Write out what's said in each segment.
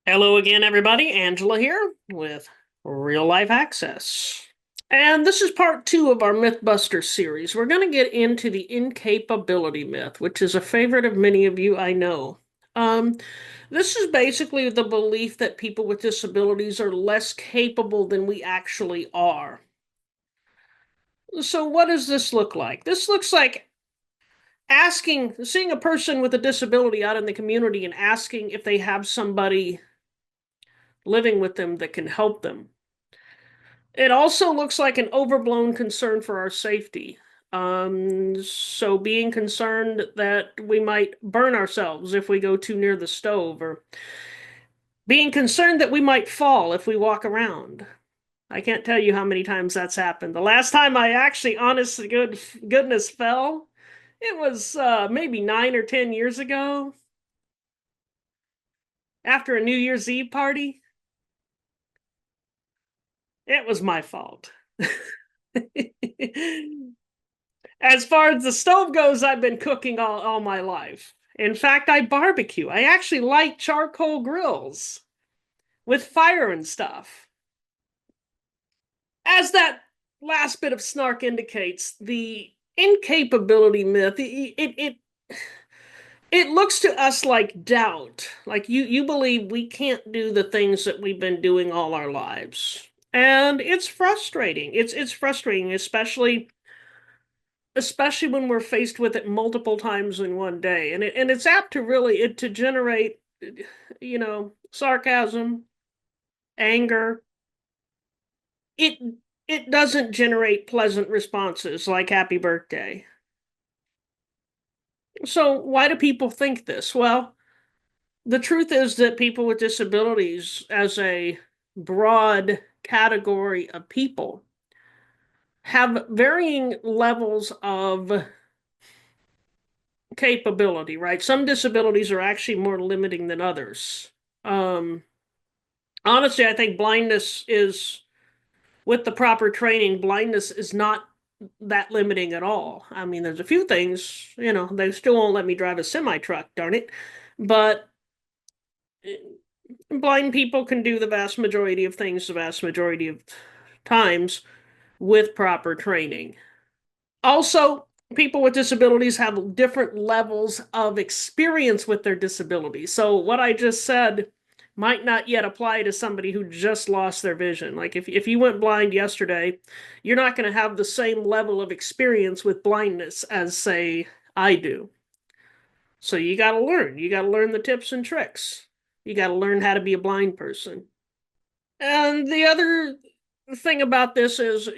Hello again, everybody. Angela here with Real Life Access. And this is part two of our Mythbuster series. We're going to get into the incapability myth, which is a favorite of many of you, I know. Um, this is basically the belief that people with disabilities are less capable than we actually are. So, what does this look like? This looks like seeing a person with a disability out in the community and asking if they have somebody living with them that can help them. It also looks like an overblown concern for our safety. So being concerned that we might burn ourselves if we go too near the stove, or being concerned that we might fall if we walk around. I can't tell you how many times that's happened. The last time I actually, honest to goodness, fell, it was maybe 9 or 10 years ago after a New Year's Eve party. It was my fault. As far as the stove goes, I've been cooking all my life. In fact, I barbecue. I actually like charcoal grills with fire and stuff. As that last bit of snark indicates, the incapability myth, it looks to us like doubt. Like you believe we can't do the things that we've been doing all our lives. And it's frustrating. It's frustrating, especially when we're faced with it multiple times in one day, and it's apt to to generate, sarcasm, anger. It it doesn't generate pleasant responses like happy birthday. So why do people think this? Well, the truth is that people with disabilities, as a broad category of people, have varying levels of capability, right? Some disabilities are actually more limiting than others. Um, Honestly, I think with the proper training, blindness is not that limiting at all. I mean, there's a few things, they still won't let me drive a semi truck, darn it. But blind people can do the vast majority of things the vast majority of times with proper training. Also, people with disabilities have different levels of experience with their disability. So, what I just said might not yet apply to somebody who just lost their vision. Like if you went blind yesterday, you're not going to have the same level of experience with blindness as, say, I do. So, you got to learn. You got to learn the tips and tricks. You got to learn how to be a blind person. And the other thing about this is,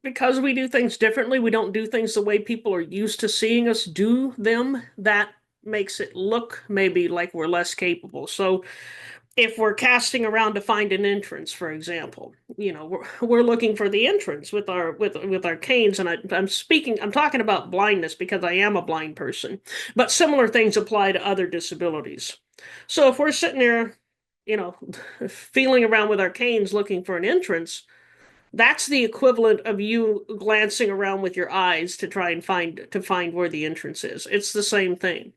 because we do things differently, we don't do things the way people are used to seeing us do them. That makes it look maybe like we're less capable. So if we're casting around to find an entrance, for example, we're looking for the entrance with our canes, and I'm talking about blindness because I am a blind person, but similar things apply to other disabilities. So if we're sitting there, you know, feeling around with our canes looking for an entrance, that's the equivalent of you glancing around with your eyes to try and find where the entrance is. It's the same thing,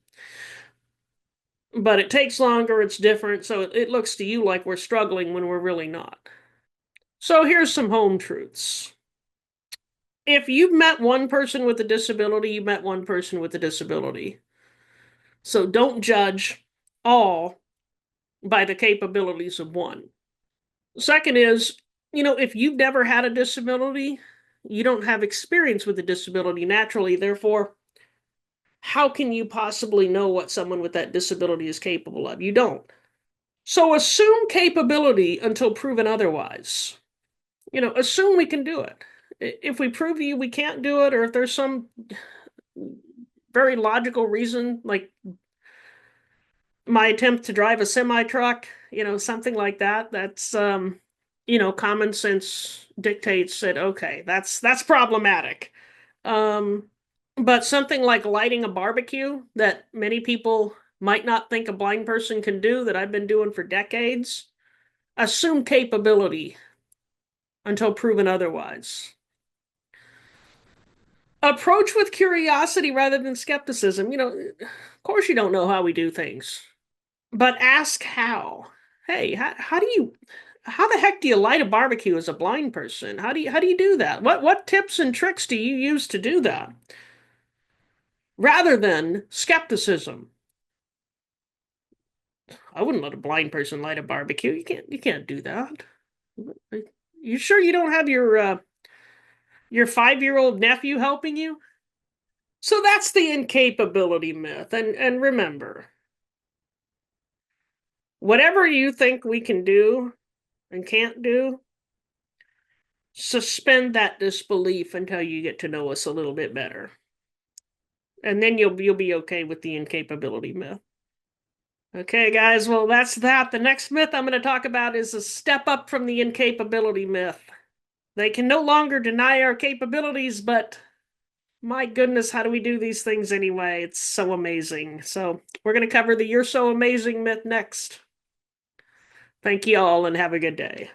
but it takes longer, it's different, so it looks to you like we're struggling when we're really not. So here's some home truths. If you've met one person with a disability, you met one person with a disability. So don't judge all by the capabilities of one. Second is, if you've never had a disability, you don't have experience with a disability naturally. Therefore, how can you possibly know what someone with that disability is capable of? You don't. So assume capability until proven otherwise. Assume we can do it. If we prove to you we can't do it, or if there's some very logical reason, like my attempt to drive a semi truck, something like that, that's common sense dictates that okay, that's problematic. Um, but something like lighting a barbecue that many people might not think a blind person can do that I've been doing for decades, assume capability until proven otherwise. Approach with curiosity rather than skepticism. Of course you don't know how we do things, but ask how. Hey, how the heck do you light a barbecue as a blind person? How do you do that? What tips and tricks do you use to do that? Rather than skepticism. I wouldn't let a blind person light a barbecue. You can't do that. You sure you don't have your 5-year-old nephew helping you? So that's the incapability myth. And remember, whatever you think we can do and can't do, suspend that disbelief until you get to know us a little bit better. And then you'll be okay with the incapability myth. Okay, guys, well, that's that. The next myth I'm going to talk about is a step up from the incapability myth. They can no longer deny our capabilities, but my goodness, how do we do these things anyway? It's so amazing. So, we're going to cover the You're So Amazing myth next. Thank you all and have a good day.